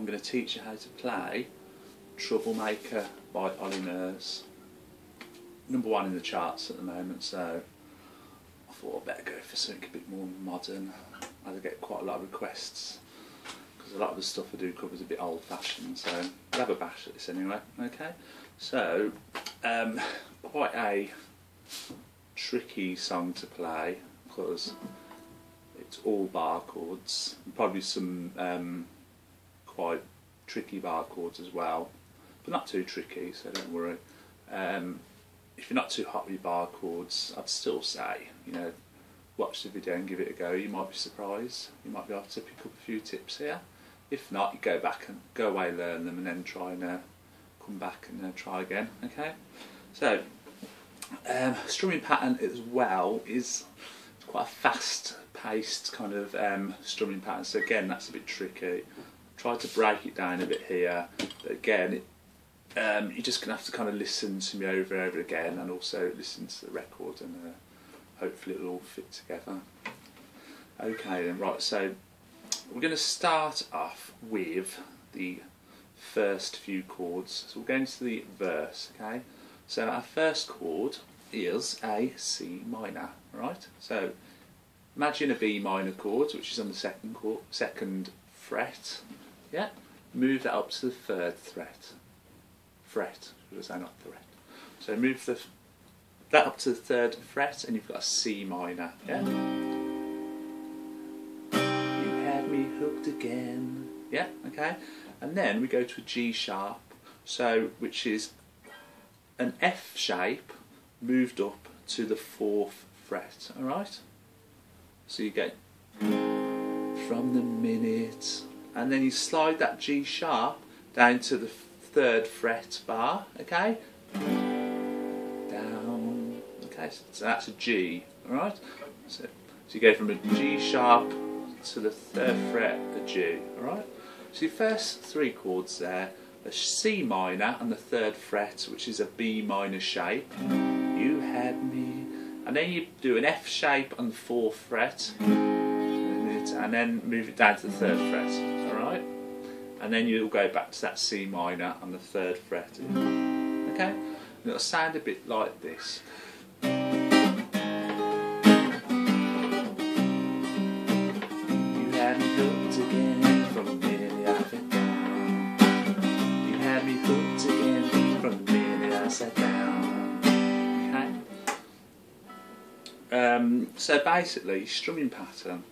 I'm going to teach you how to play Troublemaker by Olly Murs. #1 in the charts at the moment, so I thought I'd better go for something a bit more modern. I get quite a lot of requests because a lot of the stuff I do covers a bit old fashioned, so we'll have a bash at this anyway. Okay, so quite a tricky song to play because it's all bar chords, and probably some quite tricky bar chords as well, but not too tricky, so don't worry. If you're not too hot with your bar chords, I'd still say, you know, watch the video and give it a go. You might be surprised. You might be able to pick up a few tips here. If not, you go away, learn them, and then try and come back and try again. Okay. So strumming pattern as well is quite a fast-paced kind of strumming pattern. So again, that's a bit tricky. Try to break it down a bit here. But again, you're just going to have to kind of listen to me over and over again, and also listen to the record, and hopefully it'll all fit together. Okay then, right, so we're going to start off with the first few chords. So we'll go into the verse, okay? So our first chord is a C minor, right? So imagine a B minor chord, which is on the second fret, yeah? Move that up to the third fret, should I say, not threat. So move that up to the third fret, and you've got a C minor, yeah? You had me hooked again, yeah, okay? And then we go to a G sharp, so which is an F shape moved up to the 4th fret, alright? So you get from the minute, and then you slide that G sharp down to the 3rd fret bar, okay? Down, okay, so that's a G, alright? So you go from a G sharp to the 3rd fret, a G, alright? So your first 3 chords there, a C minor on the 3rd fret, which is a B minor shape, you had me, and then you do an F shape on the 4th fret, and then move it down to the 3rd fret, alright? And then you'll go back to that C minor on the 3rd fret. Okay? And it'll sound a bit like this. You had me hooked again from the minute I sat down. You had me hooked again from the minute I sat down. Okay? So basically, strumming pattern,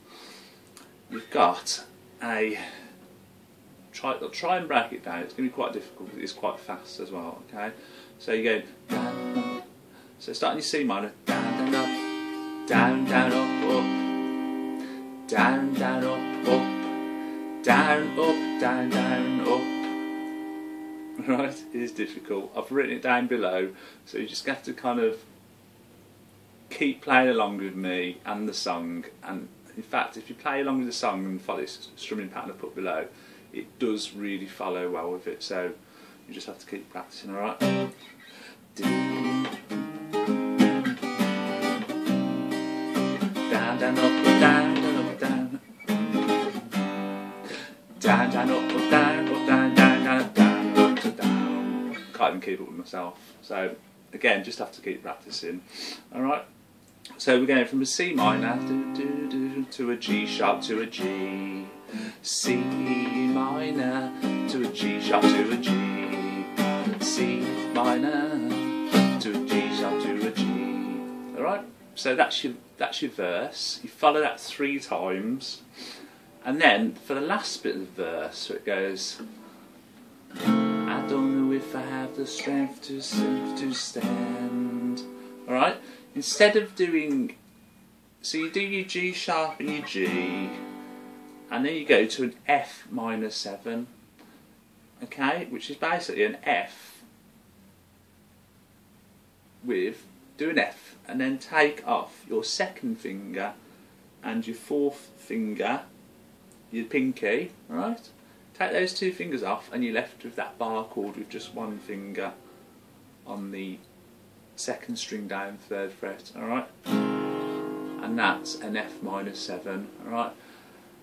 you've got a... Try and break it down. It's going to be quite difficult because it's quite fast as well. Okay, so you go down, so starting your C minor, down, down, up, down, down, up, up, down, down, up, up, down, up, down, down, up. Right, it is difficult. I've written it down below, so you just have to kind of keep playing along with me and the song. And in fact, if you play along with the song and follow this strumming pattern I put below, it does really follow well with it, so you just have to keep practicing, alright? Down, down, up, down, down, up, down. Down, down, up, down, up, down, down, down, down, up to down. Can't even keep up with myself, so again, just have to keep practicing, alright? So we're going from a C minor to a G sharp to a G, C minor to a G sharp to a G, C minor to a G sharp to a G. Alright? So that's your verse. You follow that 3 times, and then for the last bit of the verse, so it goes, I don't know if I have the strength to stand. Alright? Instead of doing, so you do your G sharp and your G, and then you go to an F minor 7, okay, which is basically an F with, do an F, and then take off your 2nd finger and your 4th finger, your pinky, right? Take those 2 fingers off, and you're left with that bar chord with just 1 finger on the 2nd string down, 3rd fret, alright? And that's an F minor 7, alright?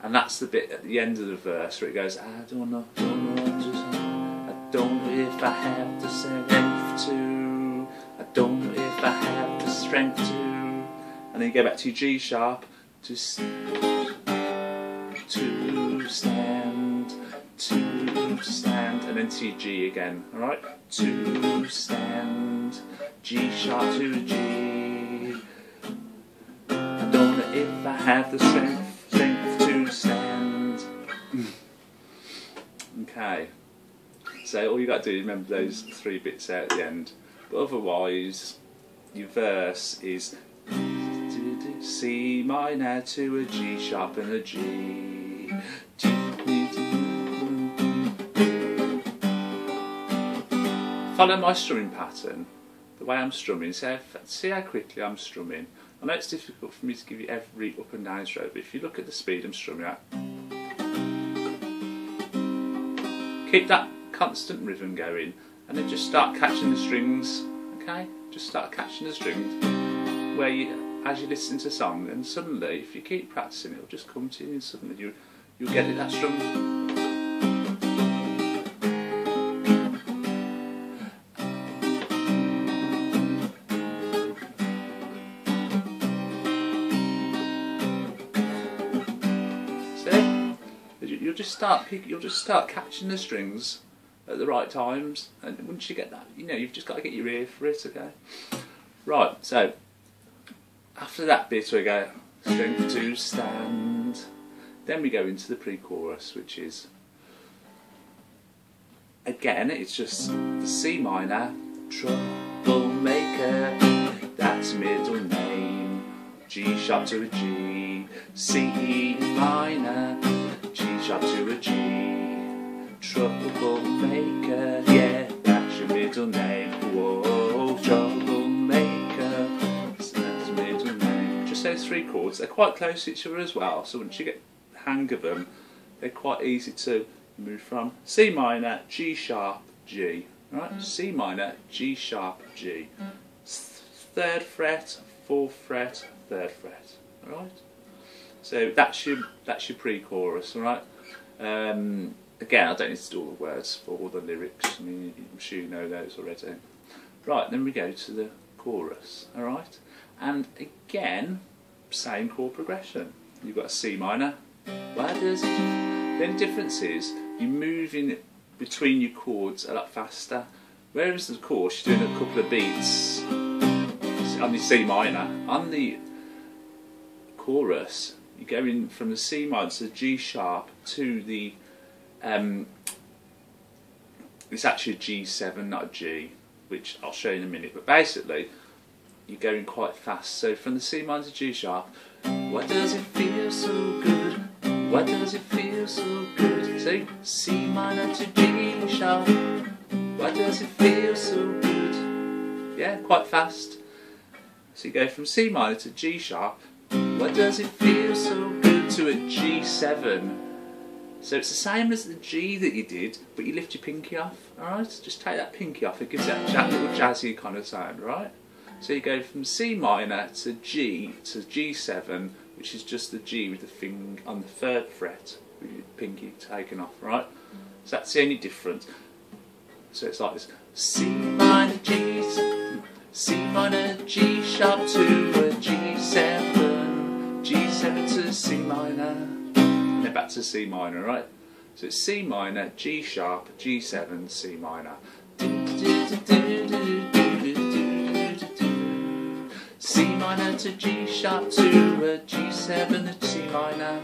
and that's the bit at the end of the verse where it goes, I don't know what to say, I don't know if I have the strength to, I don't know if I have the strength to, and then you go back to your G sharp, to stand, and then to your G again, alright? To stand, G sharp to G, I don't know if I have the strength to stand. Okay, so all you got to do is remember those 3 bits out at the end, but otherwise your verse is C minor to a G sharp and a G. Follow my strumming pattern, the way I'm strumming, see how quickly I'm strumming. I know it's difficult for me to give you every up and down stroke, but if you look at the speed I'm strumming at, keep that constant rhythm going, and then just start catching the strings, okay? Just start catching the strings, where you, as you listen to a song, and suddenly, if you keep practicing, it'll just come to you, and suddenly you'll get it, that strum. You'll just start catching the strings at the right times, and once you get that, you know, you've just got to get your ear for it, okay? Right, so after that bit we go strength to stand, then we go into the pre-chorus, which is, again, it's just the C minor, Troublemaker, that's middle name, G sharp to a G, C minor, G sharp to a G, Troublemaker, yeah, that's your middle name, whoa, Troublemaker, so that's middle name. Just those 3 chords, they're quite close to each other as well, so once you get the hang of them, they're quite easy to move from. C minor, G sharp, G, right? C minor, G sharp, G, 3rd fret, 4th fret, 3rd fret, alright? So that's your pre-chorus, alright? Again, I don't need to do all the words for all the lyrics, I mean, I'm sure you know those already. Right, then we go to the chorus, alright? And again, same chord progression. You've got a C minor. Why does it? The only difference is you're moving between your chords a lot faster. Whereas of course you're doing a couple of beats on the C minor. On the chorus, you're going from the C minor to the G sharp to the it's actually a G7, not a G, which I'll show you in a minute, but basically you're going quite fast. So from the C minor to G sharp, why does it feel so good? Why does it feel so good? So C minor to G sharp, why does it feel so good? Yeah, quite fast. So you go from C minor to G sharp, why does it feel so good, to a G7. So it's the same as the G that you did, but you lift your pinky off, alright? Just take that pinky off, it gives that little jazzy kind of sound, right? So you go from C minor to G to G7, which is just the G with the finger on the 3rd fret, with your pinky taken off, right? So that's the only difference. So it's like this: C minor G, C minor G sharp to a G7, G7 to C minor. Then back to C minor, right? So it's C minor, G sharp, G7, C minor. C minor to G sharp to a G7 to C minor.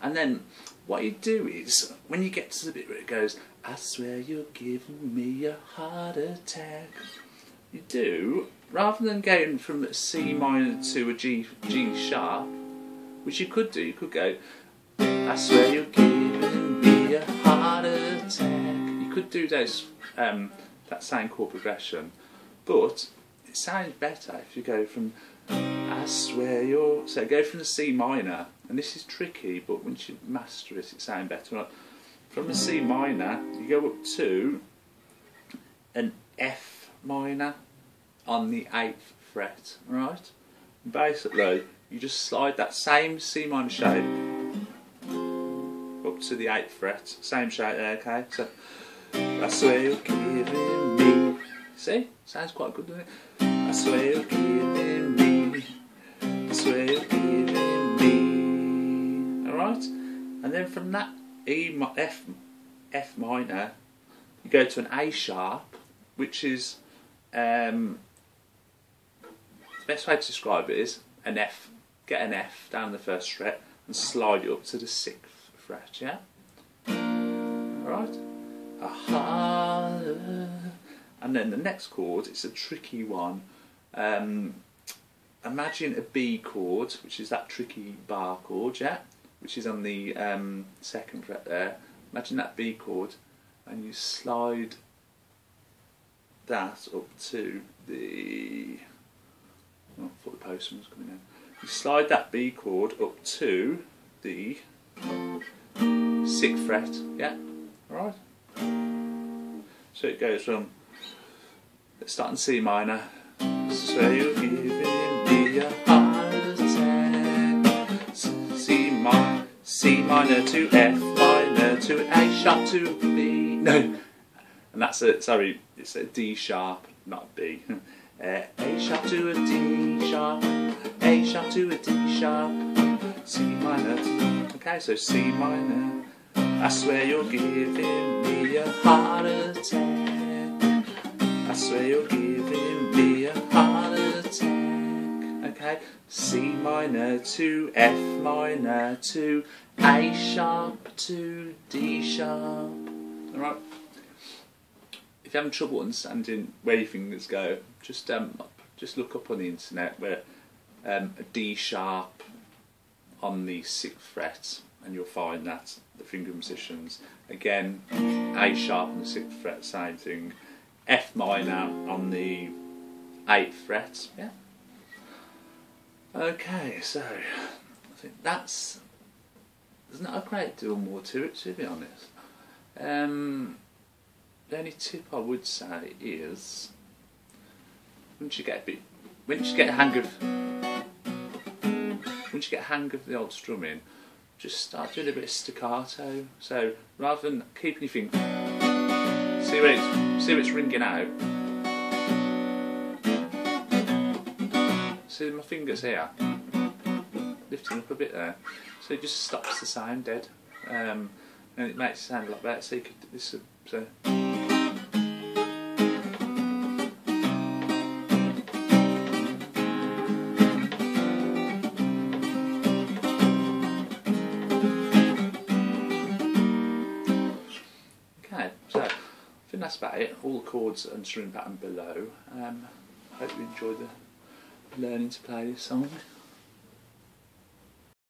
And then what you do is, when you get to the bit where it goes, I swear you're giving me a heart attack, you do, rather than going from C minor to a G sharp, which you could do, you could go, I swear you're giving me a heart attack. You could do those, that same chord progression, but it sounds better if you go from I I swear you're... So go from the C minor, and this is tricky, but once you master it, it sounds better. Right? From the C minor, you go up to an F minor on the 8th fret, right? And basically, you just slide that same C minor shape up to the 8th fret, same shape there, okay? So, I swear you're giving me... See? Sounds quite good, doesn't it? I swear you're giving me... I swear you're giving me... Alright? And then from that F minor, you go to an A sharp, which is... the best way to describe it is an F. Get an F down the 1st fret and slide it up to the 6th fret, yeah? Alright? Aha. And then the next chord, it's a tricky one. Imagine a B chord, which is that tricky bar chord, yeah? Which is on the 2nd fret there. Imagine that B chord, and you slide that up to the... Oh, I thought the postman was coming in. You slide that B chord up to the 6th fret, yeah? Alright? So it goes from, let's start in C minor. So you're giving me a heart attack. C minor to F minor to A sharp to B. No, and that's it. Sorry, it's a D sharp, not B. A sharp to a D sharp, A sharp to a D sharp, C minor to... Okay, so C minor. I swear you're giving me a heart attack. I swear you're giving me a heart attack. Okay, C minor to F minor to A sharp to D sharp. Alright? If you're having trouble understanding where your fingers go, just look up on the internet where a D sharp on the 6th fret, and you'll find that the finger musicians, again, A sharp on the 6th fret, same thing, F minor on the 8th fret, yeah. Okay, so I think there's not a great deal more to it, to be honest. The only tip I would say is, once you get a hang of the old strumming, just start doing a bit of staccato. So rather than keeping your finger, see where it's ringing out. See my fingers here, lifting up a bit there. So it just stops the sound dead, and it makes it sound a lot better. So you could this so. That's about it. All the chords and string pattern below. Hope you enjoyed the learning to play this song.